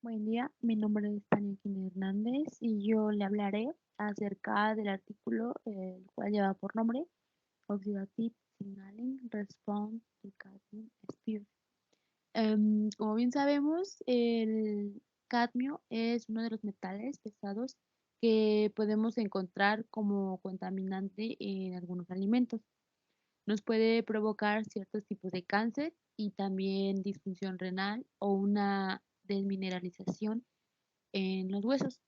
Buen día, mi nombre es Tania Quine Hernández y yo le hablaré acerca del artículo el cual lleva por nombre Oxidative Signaling Response to Cadmium Sphere. Como bien sabemos, el cadmio es uno de los metales pesados que podemos encontrar como contaminante en algunos alimentos. Nos puede provocar ciertos tipos de cáncer y también disfunción renal o una desmineralización en los huesos.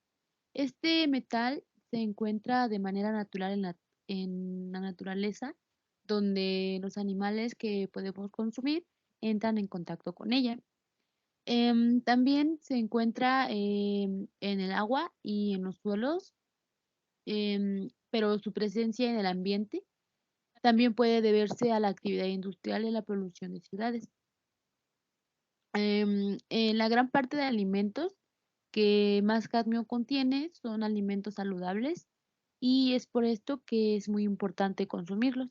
Este metal se encuentra de manera natural en la naturaleza, donde los animales que podemos consumir entran en contacto con ella. También se encuentra en el agua y en los suelos, pero su presencia en el ambiente también puede deberse a la actividad industrial y la polución de ciudades. En la gran parte de alimentos que más cadmio contiene son alimentos saludables y es por esto que es muy importante consumirlos.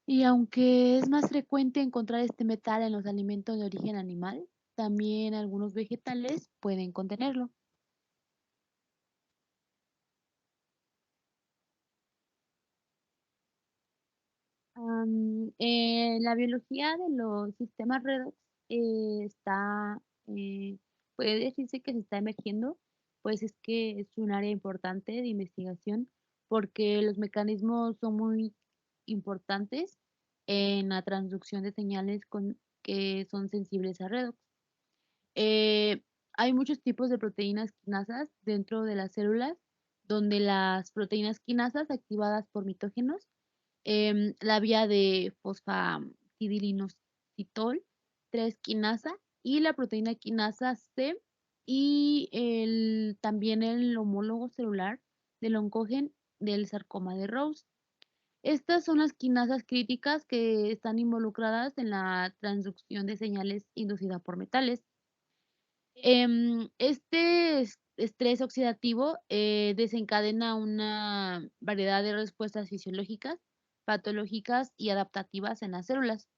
Y aunque es más frecuente encontrar este metal en los alimentos de origen animal, también algunos vegetales pueden contenerlo. En la biología de los sistemas redox está, puede decirse que se está emergiendo, pues es que es un área importante de investigación porque los mecanismos son muy importantes en la transducción de señales que son sensibles a redox. Eh, Hay muchos tipos de proteínas quinasas dentro de las células, donde las proteínas quinasas activadas por mitógenos, la vía de fosfatidilinositol 3 quinasa y la proteína quinasa C y también el homólogo celular del oncogen del sarcoma de Rose. Estas son las quinasas críticas que están involucradas en la transducción de señales inducida por metales. Este estrés oxidativo desencadena una variedad de respuestas fisiológicas, patológicas y adaptativas en las células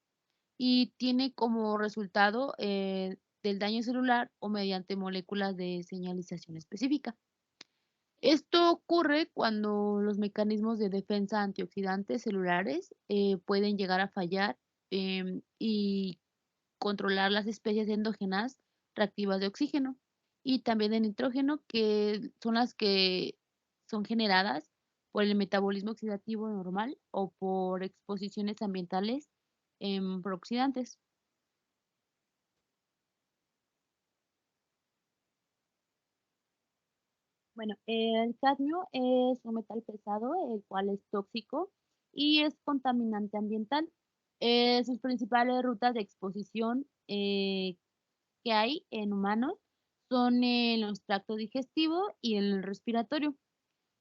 y tiene como resultado del daño celular o mediante moléculas de señalización específica. Esto ocurre cuando los mecanismos de defensa antioxidantes celulares pueden llegar a fallar y controlar las especies endógenas reactivas de oxígeno y también de nitrógeno, que son las que son generadas por el metabolismo oxidativo normal o por exposiciones ambientales por oxidantes. Bueno, el cadmio es un metal pesado, el cual es tóxico y es contaminante ambiental. Sus principales rutas de exposición que hay en humanos son en los tractos digestivo y en el respiratorio.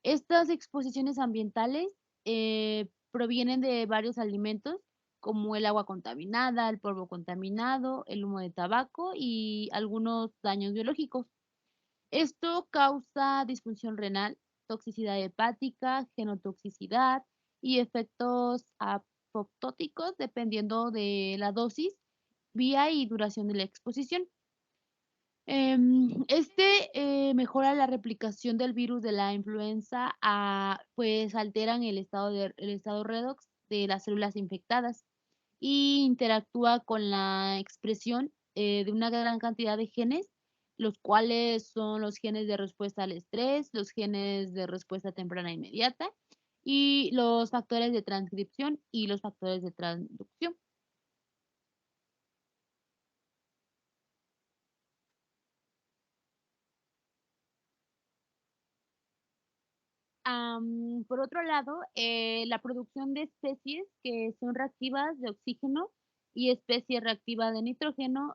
Estas exposiciones ambientales provienen de varios alimentos como el agua contaminada, el polvo contaminado, el humo de tabaco y algunos daños biológicos. Esto causa disfunción renal, toxicidad hepática, genotoxicidad y efectos apoptóticos dependiendo de la dosis, vía y duración de la exposición. Mejora la replicación del virus de la influenza, pues alteran el estado redox de las células infectadas y interactúa con la expresión de una gran cantidad de genes, los cuales son los genes de respuesta al estrés, los genes de respuesta temprana inmediata y los factores de transcripción y los factores de transducción. Por otro lado, la producción de especies que son reactivas de oxígeno y especies reactivas de nitrógeno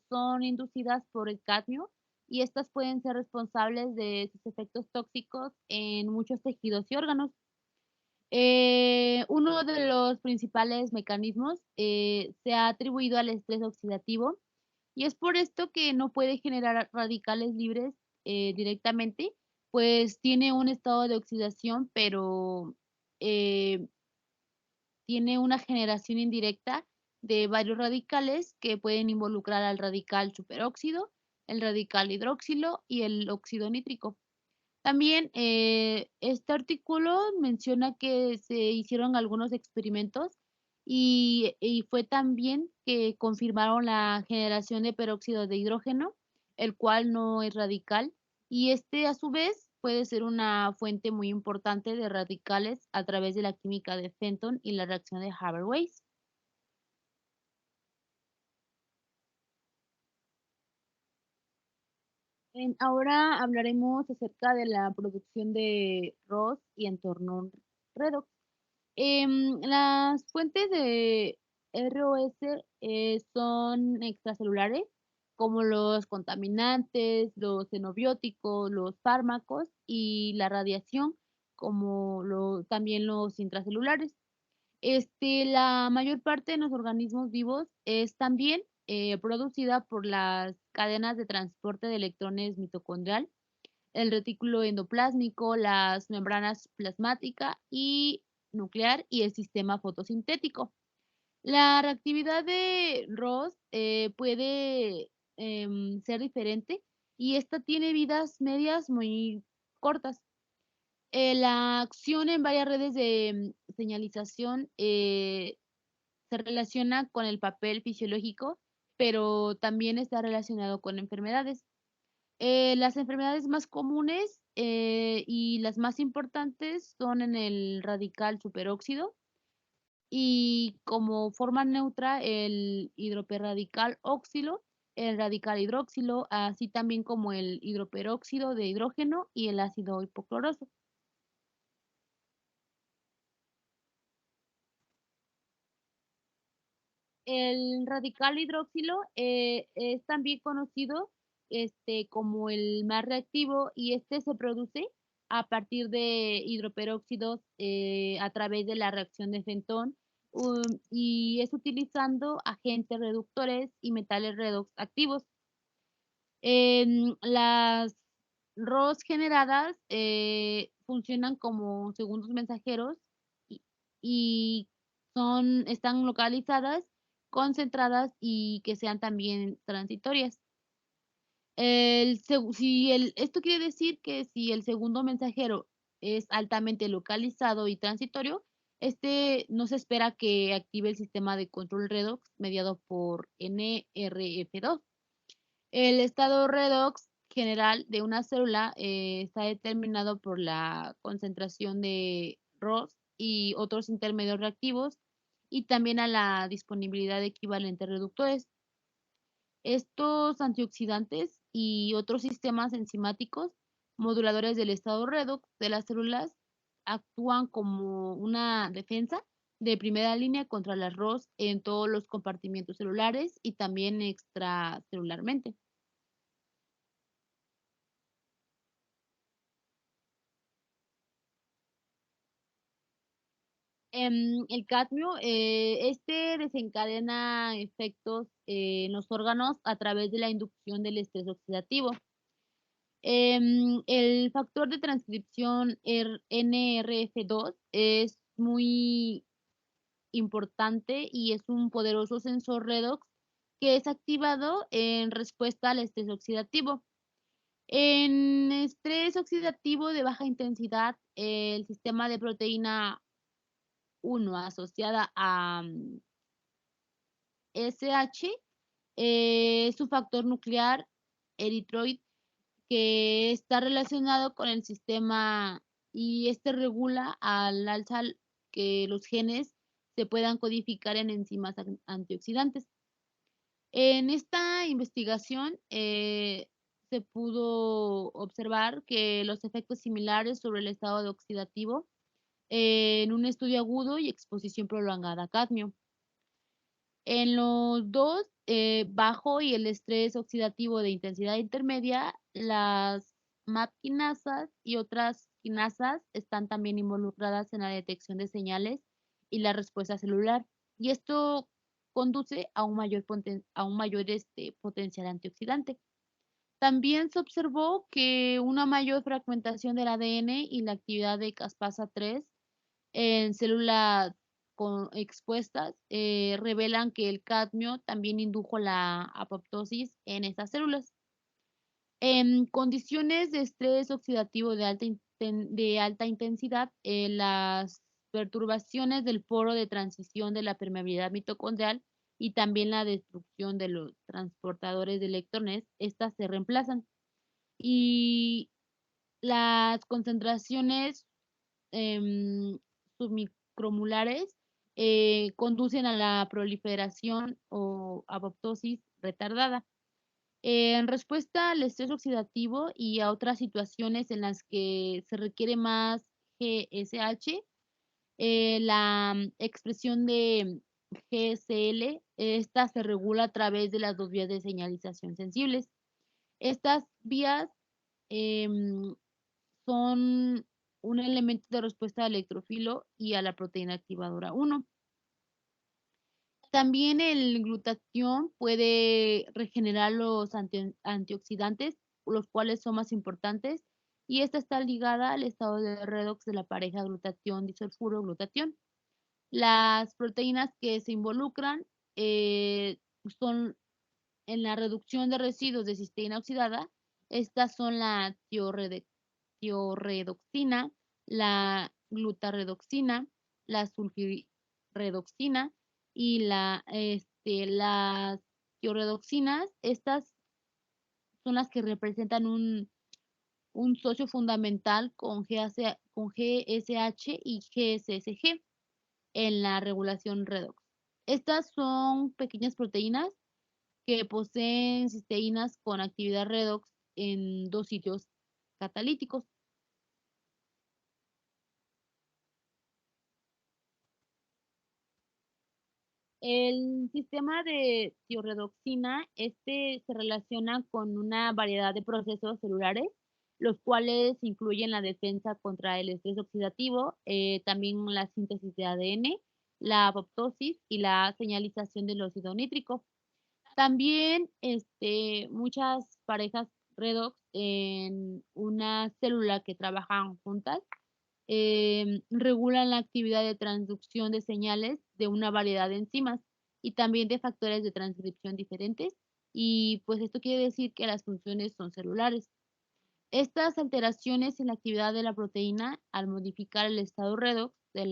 son inducidas por el cadmio y estas pueden ser responsables de sus efectos tóxicos en muchos tejidos y órganos. Uno de los principales mecanismos se ha atribuido al estrés oxidativo y es por esto que no puede generar radicales libres directamente, pues tiene un estado de oxidación, pero eh, tiene una generación indirecta de varios radicales que pueden involucrar al radical superóxido el radical hidroxilo y el óxido nítrico. También este artículo menciona que se hicieron algunos experimentos y fue también que confirmaron la generación de peróxido de hidrógeno, el cual no es radical, y este a su vez puede ser una fuente muy importante de radicales a través de la química de Fenton y la reacción de Haber-Weiss. Ahora hablaremos acerca de la producción de ROS y entorno redox. Las fuentes de ROS son extracelulares, como los contaminantes, los xenobióticos, los fármacos y la radiación, como también los intracelulares. La mayor parte de los organismos vivos es también producida por las cadenas de transporte de electrones mitocondrial, el retículo endoplásmico, las membranas plasmática y nuclear y el sistema fotosintético. La reactividad de ROS puede ser diferente y esta tiene vidas medias muy cortas. La acción en varias redes de señalización se relaciona con el papel fisiológico, pero también está relacionado con enfermedades. Las enfermedades más comunes y las más importantes son en el radical superóxido y como forma neutra el hidroperradical óxilo, el radical hidroxilo, así también como el hidroperóxido de hidrógeno y el ácido hipocloroso. El radical hidroxilo es también conocido como el más reactivo y este se produce a partir de hidroperóxidos a través de la reacción de Fenton y es utilizando agentes reductores y metales redox activos. Las ROS generadas funcionan como segundos mensajeros y, y están localizadas, concentradas y que sean también transitorias. Esto quiere decir que si el segundo mensajero es altamente localizado y transitorio, este no se espera que active el sistema de control redox mediado por NRF2. El estado redox general de una célula está determinado por la concentración de ROS y otros intermedios reactivos y también a la disponibilidad de equivalentes reductores. Estos antioxidantes y otros sistemas enzimáticos moduladores del estado redox de las células actúan como una defensa de primera línea contra las ROS en todos los compartimientos celulares y también extracelularmente. El cadmio, este desencadena efectos en los órganos a través de la inducción del estrés oxidativo. El factor de transcripción NRF2 es muy importante y es un poderoso sensor redox que es activado en respuesta al estrés oxidativo. En estrés oxidativo de baja intensidad, el sistema de proteína 1 asociada a SH es un factor nuclear eritroid que está relacionado con el sistema y este regula al alza que los genes se puedan codificar en enzimas antioxidantes. En esta investigación se pudo observar que los efectos similares sobre el estado de oxidativo en un estudio agudo y exposición prolongada a cadmio. En los dos, bajo y el estrés oxidativo de intensidad intermedia, las MAP quinasas y otras quinasas están también involucradas en la detección de señales y la respuesta celular. Y esto conduce a un mayor, potencial antioxidante. También se observó que una mayor fragmentación del ADN y la actividad de caspasa 3 en células expuestas revelan que el cadmio también indujo la apoptosis en estas células. En condiciones de estrés oxidativo de alta intensidad, las perturbaciones del foro de transición de la permeabilidad mitocondrial y también la destrucción de los transportadores de electrones, estas se reemplazan. Y las concentraciones submicromolares conducen a la proliferación o apoptosis retardada. En respuesta al estrés oxidativo y a otras situaciones en las que se requiere más GSH, la expresión de GSL, esta se regula a través de las dos vías de señalización sensibles. Estas vías em, son un elemento de respuesta al electrofilo y a la proteína activadora 1. También el glutatión puede regenerar los antioxidantes, los cuales son más importantes, y esta está ligada al estado de redox de la pareja glutatión-disulfuro-glutatión. Las proteínas que se involucran son en la reducción de residuos de cisteína oxidada. Estas son la tiorredoxina, la glutarredoxina, la sulfirredoxina y las tiorredoxinas. Estas son las que representan un socio fundamental con GSH y GSSG en la regulación redox. Estas son pequeñas proteínas que poseen cisteínas con actividad redox en dos sitios catalíticos. El sistema de tiorredoxina, se relaciona con una variedad de procesos celulares, los cuales incluyen la defensa contra el estrés oxidativo, también la síntesis de ADN, la apoptosis y la señalización del óxido nítrico. También muchas parejas redox en una célula que trabajan juntas regulan la actividad de transducción de señales de una variedad de enzimas y también de factores de transcripción diferentes. Y pues esto quiere decir que las funciones son celulares. Estas alteraciones en la actividad de la proteína, al modificar el estado redox de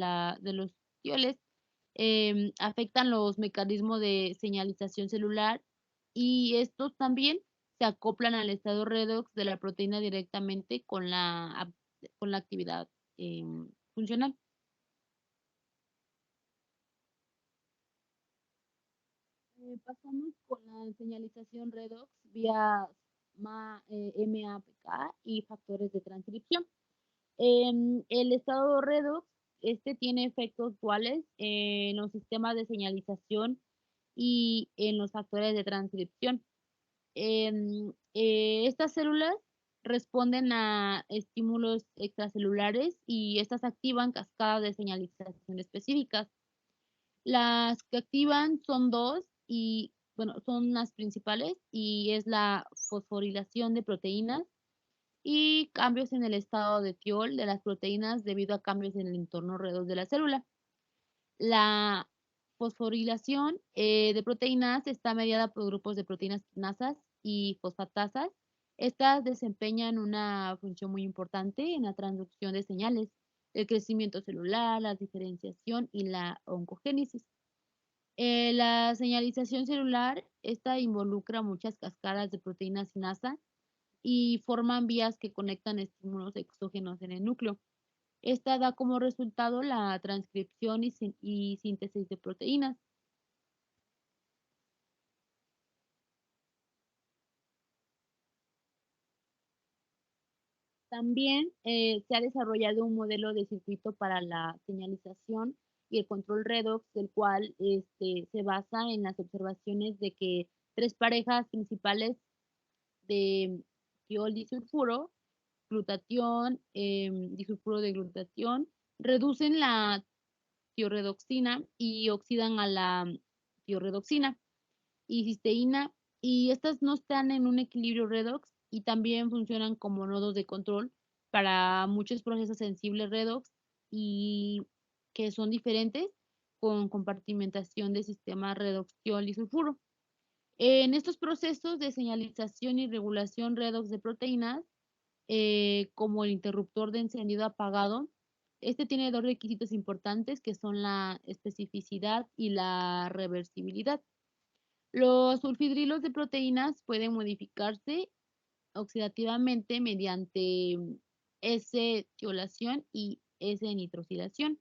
los tioles, afectan los mecanismos de señalización celular y estos también se acoplan al estado redox de la proteína directamente con la actividad funcional. Pasamos con la señalización redox vía MAPK y factores de transcripción. El estado redox, tiene efectos duales en los sistemas de señalización y en los factores de transcripción. Estas células responden a estímulos extracelulares y estas activan cascadas de señalización específicas. Las que activan son dos y, bueno, son las principales y es la fosforilación de proteínas y cambios en el estado de tiol de las proteínas debido a cambios en el entorno redox de la célula. La fosforilación de proteínas está mediada por grupos de proteínas quinasas y fosfatasas. Estas desempeñan una función muy importante en la transducción de señales, el crecimiento celular, la diferenciación y la oncogénesis. La señalización celular, esta involucra muchas cascadas de proteínas sinasa y forman vías que conectan estímulos exógenos en el núcleo. Esta da como resultado la transcripción y síntesis de proteínas. También se ha desarrollado un modelo de circuito para la señalización y el control redox, del cual se basa en las observaciones de que tres parejas principales de tiol disulfuro, glutatión, disulfuro de glutatión, reducen la tiorredoxina y oxidan a la tiorredoxina y cisteína, y estas no están en un equilibrio redox y también funcionan como nodos de control para muchos procesos sensibles redox y que son diferentes con compartimentación de sistema redox tiol y sulfuro. En estos procesos de señalización y regulación redox de proteínas, como el interruptor de encendido apagado, este tiene dos requisitos importantes que son la especificidad y la reversibilidad. Los sulfidrilos de proteínas pueden modificarse oxidativamente mediante S-tiolación y S-nitrosilación.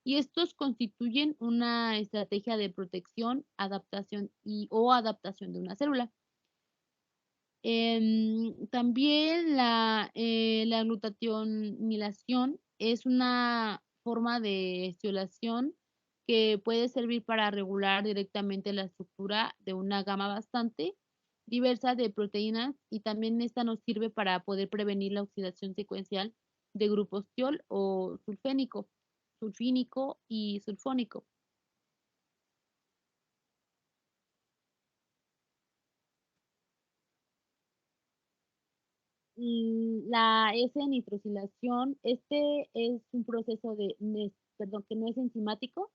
Y estos constituyen una estrategia de protección, adaptación o adaptación de una célula. También la glutationilación es una forma de estiolación que puede servir para regular directamente la estructura de una gama bastante diversa de proteínas y también esta nos sirve para poder prevenir la oxidación secuencial de grupos tiol o sulfínico y sulfónico. La S-nitrosilación, este es un proceso perdón, que no es enzimático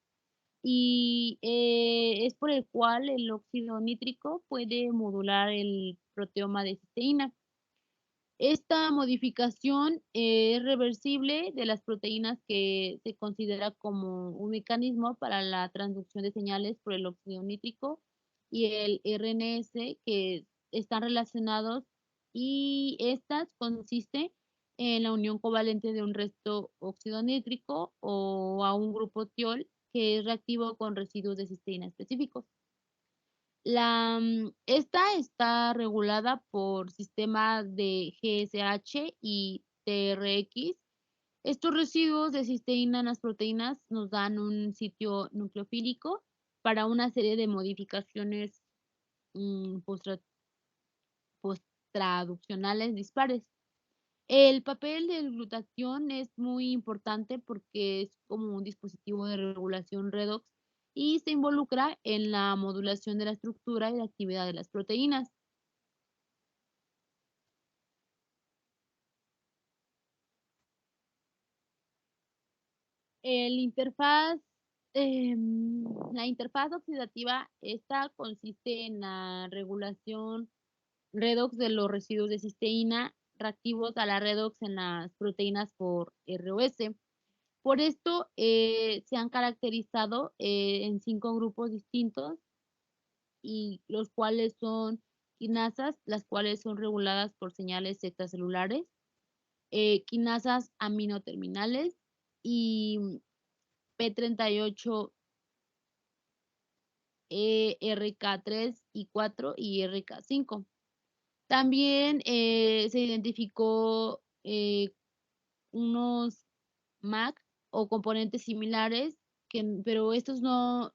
y es por el cual el óxido nítrico puede modular el proteoma de cisteína. Esta modificación es reversible de las proteínas que se considera como un mecanismo para la transducción de señales por el óxido nítrico y el RNS que están relacionados y estas consiste en la unión covalente de un resto óxido nítrico o a un grupo tiol que es reactivo con residuos de cisteína específicos. Esta está regulada por sistemas de GSH y TRX. Estos residuos de cisteína en las proteínas nos dan un sitio nucleofílico para una serie de modificaciones mm, postra- posttraduccionales dispares. El papel del glutatión es muy importante porque es como un dispositivo de regulación redox y se involucra en la modulación de la estructura y la actividad de las proteínas. El interfaz, la interfaz oxidativa, esta consiste en la regulación redox de los residuos de cisteína reactivos a la redox en las proteínas por ROS. Por esto se han caracterizado en 5 grupos distintos y los cuales son quinasas, las cuales son reguladas por señales extracelulares, quinasas aminoterminales y P38, RK3 y 4 y RK5. También se identificó unos MAC o componentes similares, pero estos no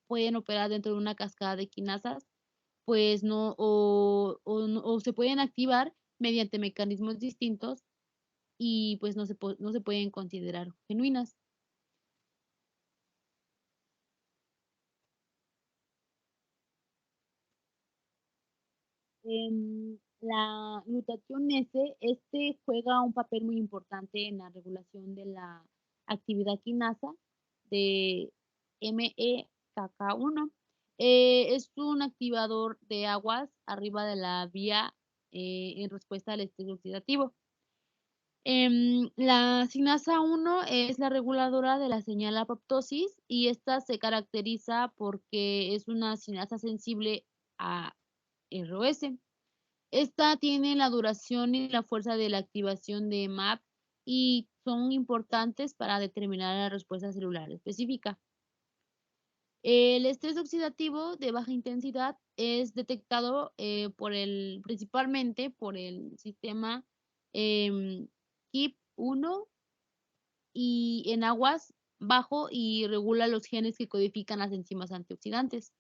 pueden operar dentro de una cascada de quinasas, pues no, o se pueden activar mediante mecanismos distintos y pues no se pueden considerar genuinas. La glutatión S, este juega un papel muy importante en la regulación de la actividad quinasa de MEKK1. Es un activador de aguas arriba de la vía en respuesta al estrés oxidativo. La sinasa 1 es la reguladora de la señal apoptosis y esta se caracteriza porque es una sinasa sensible a ROS. Esta tiene la duración y la fuerza de la activación de MAP y son importantes para determinar la respuesta celular específica. El estrés oxidativo de baja intensidad es detectado principalmente por el sistema KIP1 y en aguas bajo y regula los genes que codifican las enzimas antioxidantes.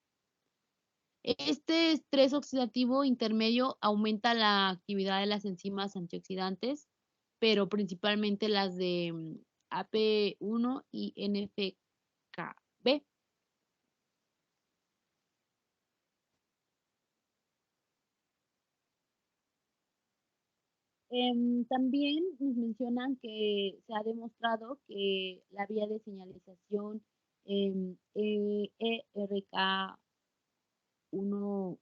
Este estrés oxidativo intermedio aumenta la actividad de las enzimas antioxidantes, pero principalmente las de AP1 y NFKB. También nos mencionan que se ha demostrado que la vía de señalización ERK1,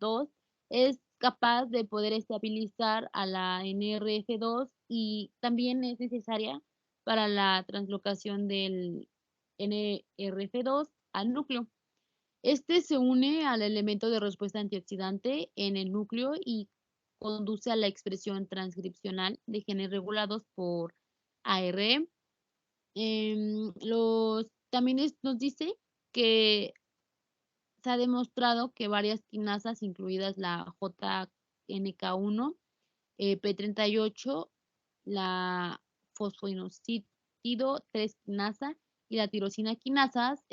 2 es capaz de poder estabilizar a la NRF2 y también es necesaria para la translocación del NRF2 al núcleo. Este se une al elemento de respuesta antioxidante en el núcleo y conduce a la expresión transcripcional de genes regulados por ARM. También nos dice que se ha demostrado que varias quinasas, incluidas la JNK1, P38, la fosfoinosítido 3 quinasa y la tirosina quinasas,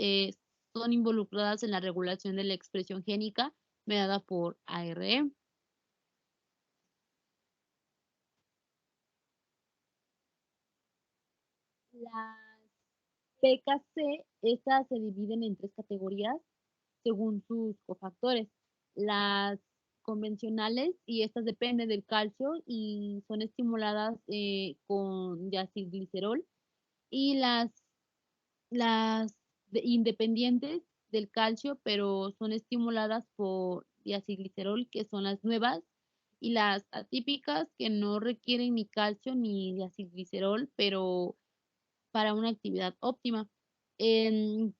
son involucradas en la regulación de la expresión génica mediada por ARM. Las PKC, estas se dividen en tres categorías según sus cofactores. Las convencionales, y estas dependen del calcio y son estimuladas con diacilglicerol, y las independientes del calcio, pero son estimuladas por diacilglicerol, que son las nuevas, y las atípicas, que no requieren ni calcio ni diacilglicerol, pero para una actividad óptima.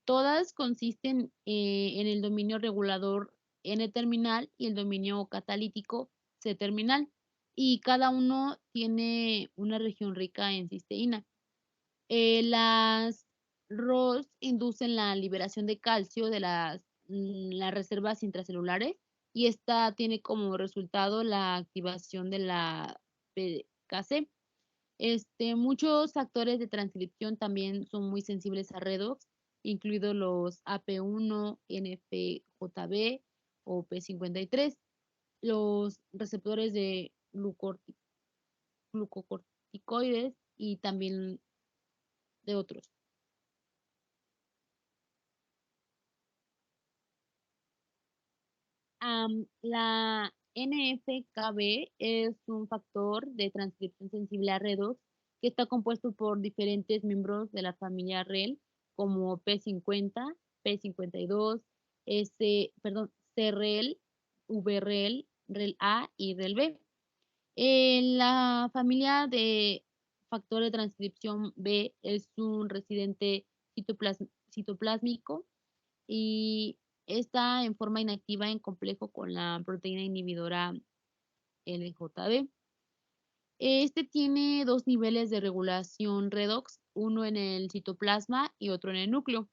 Todas consisten en el dominio regulador N-terminal y el dominio catalítico C-terminal, y cada uno tiene una región rica en cisteína. Las ROS inducen la liberación de calcio de las reservas intracelulares, y esta tiene como resultado la activación de la PKC. Muchos factores de transcripción también son muy sensibles a redox, incluidos los AP1, NFJB o P53, los receptores de glucocorticoides y también de otros. La NFKB es un factor de transcripción sensible a redox que está compuesto por diferentes miembros de la familia REL, como P50, P52, CREL, VREL, REL-A y REL-B. La familia de factor de transcripción B es un residente citoplásmico y está en forma inactiva en complejo con la proteína inhibidora LJB. Este tiene dos niveles de regulación redox, uno en el citoplasma y otro en el núcleo.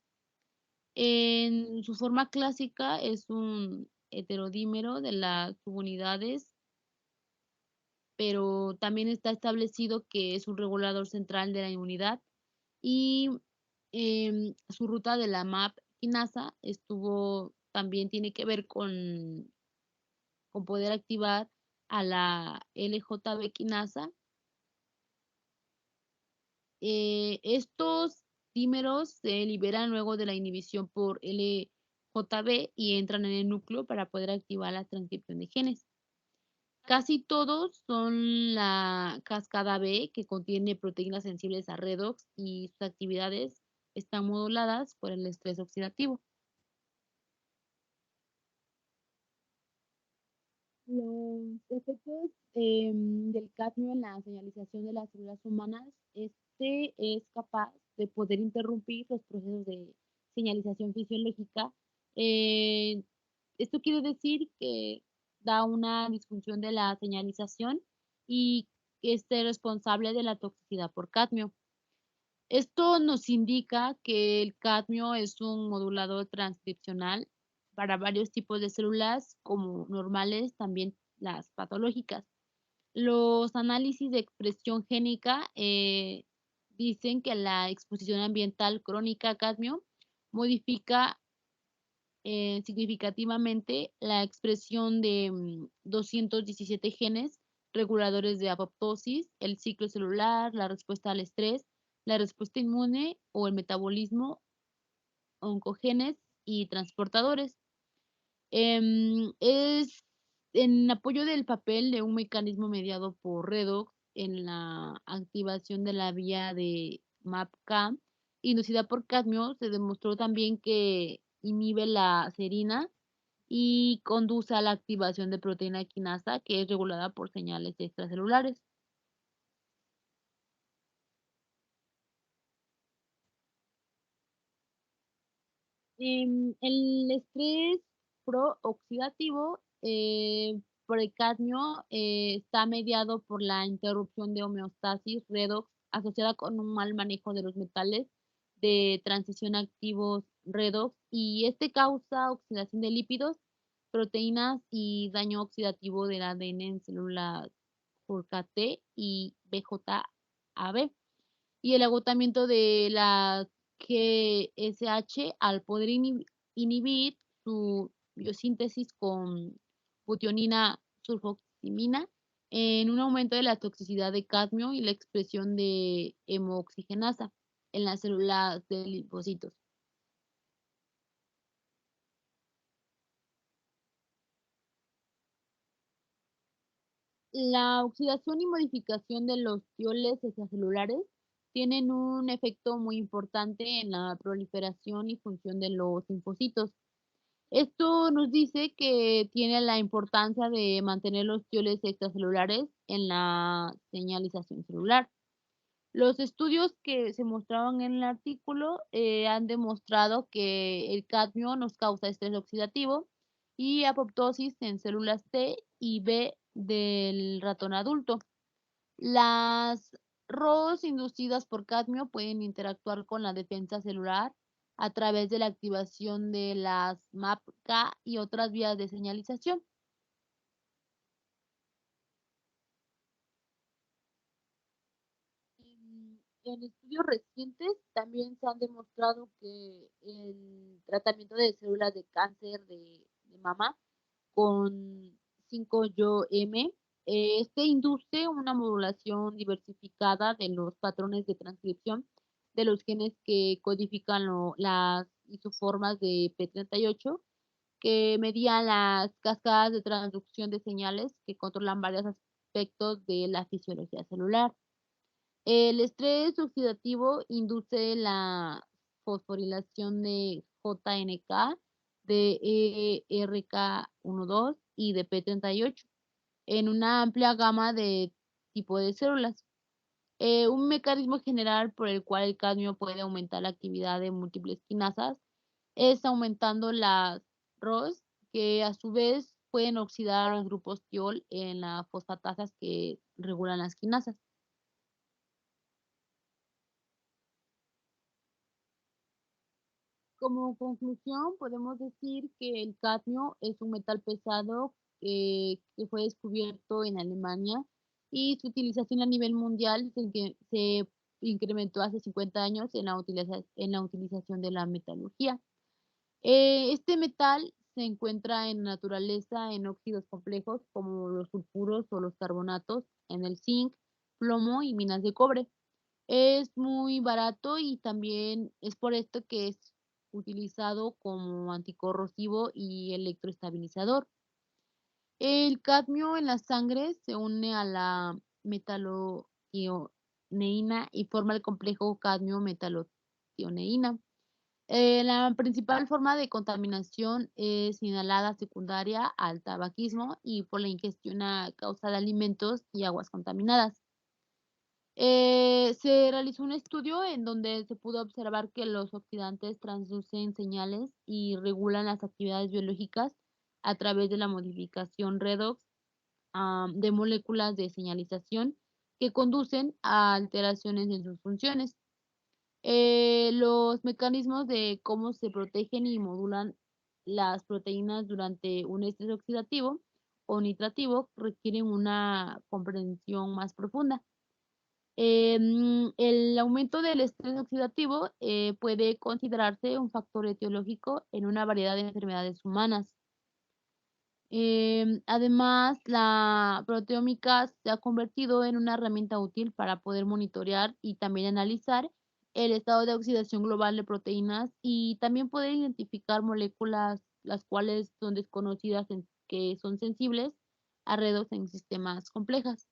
En su forma clásica es un heterodímero de las subunidades, pero también está establecido que es un regulador central de la inmunidad, y su ruta de la MAP quinasa también tiene que ver con poder activar a la LJB quinasa. Estos dímeros se liberan luego de la inhibición por LJB y entran en el núcleo para poder activar la transcripción de genes. Casi todos son la cascada B, que contiene proteínas sensibles a redox, y sus actividades están moduladas por el estrés oxidativo. Los efectos del cadmio en la señalización de las células humanas, este es capaz de poder interrumpir los procesos de señalización fisiológica. Eh, Esto quiere decir que da una disfunción de la señalización y que es responsable de la toxicidad por cadmio. Esto nos indica que el cadmio es un modulador transcripcional para varios tipos de células, como normales, también las patológicas. Los análisis de expresión génica dicen que la exposición ambiental crónica a cadmio modifica significativamente la expresión de 217 genes reguladores de apoptosis, el ciclo celular, la respuesta al estrés, la respuesta inmune o el metabolismo, oncogenes y transportadores. Es en apoyo del papel de un mecanismo mediado por redox en la activación de la vía de MAPK inducida por cadmio. Se demostró también que inhibe la serina y conduce a la activación de proteína quinasa, que es regulada por señales extracelulares. El estrés prooxidativo por el cadmio está mediado por la interrupción de homeostasis redox asociada con un mal manejo de los metales de transición activos redox, y este causa oxidación de lípidos, proteínas y daño oxidativo del ADN en células por KT y BJAB, y el agotamiento de la GSH al poder inhibir su biosíntesis con butionina sulfoximina, en un aumento de la toxicidad de cadmio y la expresión de hemooxigenasa en las células de linfocitos. La oxidación y modificación de los tioles extracelulares tienen un efecto muy importante en la proliferación y función de los linfocitos. Esto nos dice que tiene la importancia de mantener los tioles extracelulares en la señalización celular. Los estudios que se mostraban en el artículo han demostrado que el cadmio nos causa estrés oxidativo y apoptosis en células T y B del ratón adulto. Las ROS inducidas por cadmio pueden interactuar con la defensa celular a través de la activación de las MAPK y otras vías de señalización. En estudios recientes también se han demostrado que el tratamiento de células de cáncer de mama con 5-YoM, este induce una modulación diversificada de los patrones de transcripción de los genes que codifican las isoformas de P38, que medían las cascadas de transducción de señales que controlan varios aspectos de la fisiología celular. El estrés oxidativo induce la fosforilación de JNK, de ERK12 y de P38 en una amplia gama de tipos de células. Un mecanismo general por el cual el cadmio puede aumentar la actividad de múltiples quinasas es aumentando las ROS, que a su vez pueden oxidar los grupos tiol en las fosfatasas que regulan las quinasas. Como conclusión, podemos decir que el cadmio es un metal pesado que fue descubierto en Alemania, y su utilización a nivel mundial se incrementó hace 50 años en la utilización de la metalurgia. Este metal se encuentra en naturaleza en óxidos complejos como los sulfuros o los carbonatos, en el zinc, plomo y minas de cobre. Es muy barato y también es por esto que es utilizado como anticorrosivo y electroestabilizador. El cadmio en la sangre se une a la metalotioneína y forma el complejo cadmio-metalotioneína. La principal forma de contaminación es inhalada secundaria al tabaquismo y por la ingestión a causa de alimentos y aguas contaminadas. Se realizó un estudio en donde se pudo observar que los oxidantes transducen señales y regulan las actividades biológicas a través de la modificación redox de moléculas de señalización que conducen a alteraciones en sus funciones. Los mecanismos de cómo se protegen y modulan las proteínas durante un estrés oxidativo o nitrativo requieren una comprensión más profunda. El aumento del estrés oxidativo puede considerarse un factor etiológico en una variedad de enfermedades humanas. Además, la proteómica se ha convertido en una herramienta útil para poder monitorear y también analizar el estado de oxidación global de proteínas, y también poder identificar moléculas las cuales son desconocidas que son sensibles a redos en sistemas complejos.